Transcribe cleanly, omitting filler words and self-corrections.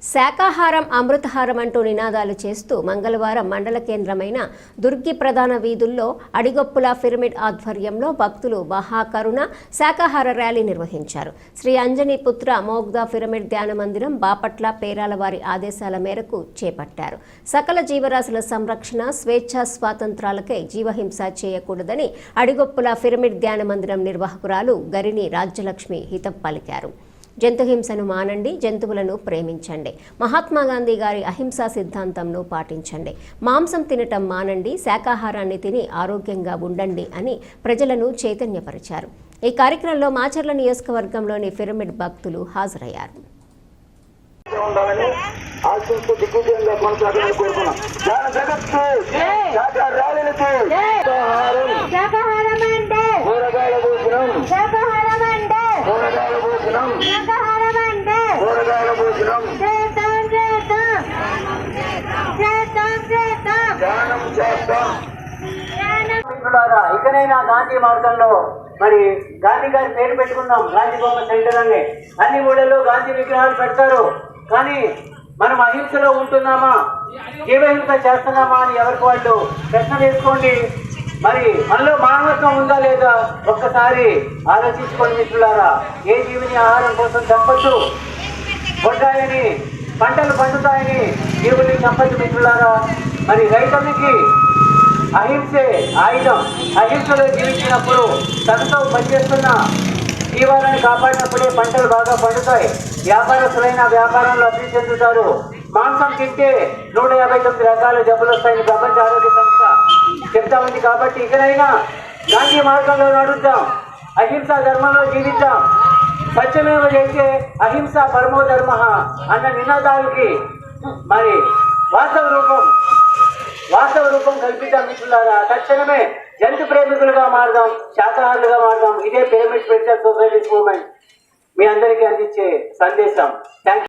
శాకాహారం అమృతహారం అంటూ నినాదాలు చేస్తూ మంగళవారం మండల కేంద్రమైన దుర్గి ప్రధాన వీధుల్లో అడిగొప్పుల పిరమిడ్ ఆధ్వర్యంలో భక్తులు మహాకరుణ శాకాహార ర్యాలీ నిర్వహించారు. శ్రీ అంజనీ పుత్ర మోగ్దా పిరమిడ్ ధ్యాన మందిరం బాపట్ల పేరాల వారి ఆదేశాల మేరకు చేపట్టారు. సకల జీవరాశుల సంరక్షణ, స్వేచ్ఛా స్వాతంత్రాలకై జీవహింస చేయకూడదని అడిగొప్పుల పిరమిడ్ ధ్యాన మందిరం నిర్వాహకురాలు గరిని రాజ్యలక్ష్మి హితం పలికారు. జంతుహింసను మానండి, జంతువులను ప్రేమించండి, మహాత్మా గాంధీ గారి అహింసా సిద్ధాంతంను పాటించండి, మాంసం తినటం మానండి, శాకాహారాన్ని తిని ఆరోగ్యంగా ఉండండి అని ప్రజలను చైతన్యపరిచారు. ఈ కార్యక్రమంలో మాచర్ల నియోజకవర్గంలోని పిరమిడ్ భక్తులు హాజరయ్యారు. ఇకనైనా గాంధీ మార్గంలో మరి గాంధీ గారి పేరు పెట్టుకున్నాం. గాంధీ బొమ్మ సెంటర్ అని అన్ని ఊళ్ళలో గాంధీ విగ్రహాలు పెడతారు. కానీ మనం అహింసలో ఉంటున్నామా, జీవహింస చేస్తున్నామా అని ఎవరికి వాళ్ళు ప్రశ్న వేసుకోండి. మరి మనలో మానవత్వం ఉందా లేదా ఒక్కసారి ఆలోచించుకోండి మిత్రులారా. ఏ జీవిని ఆహారం కోసం చంపొచ్చు, పొట్టాయని పంటలు పండుతాయని జీవుల్ని చంపచ్చు మిత్రులారా. మరి రైతులకి అహింసే ఆయుధం. అహింసలో జీవించినప్పుడు తనతో పనిచేస్తున్న జీవాలను కాపాడినప్పుడే పంటలు బాగా పండుతాయి. వ్యాపారస్తులైన వ్యాపారంలో అభివృద్ధి చెందుతారు. మాంసం తింటే 159 రకాల జబ్బులు వస్తాయని ప్రపంచ ఆరోగ్య సంస్థ చెప్తా ఉంది. కాబట్టి ఇకనైనా గాంధీ మార్గంలో నడుద్దాం, అహింసా ధర్మంలో జీవిద్దాం. సత్యమేవ చేసే అహింస పరమో ధర్మ అన్న నినాదాలకి మరి వాస్తవ రూపం కల్పిద్దాం మిత్రులారా. తక్షణమే జంతు ప్రేమికులుగా మారదాం, శాకాహారులుగా మారదాం. ఇదే పిరమిడ్ స్పిరిచువల్ సొసైటీస్ మూవ్మెంట్ మీ అందరికీ అందించే సందేశం. Thank you.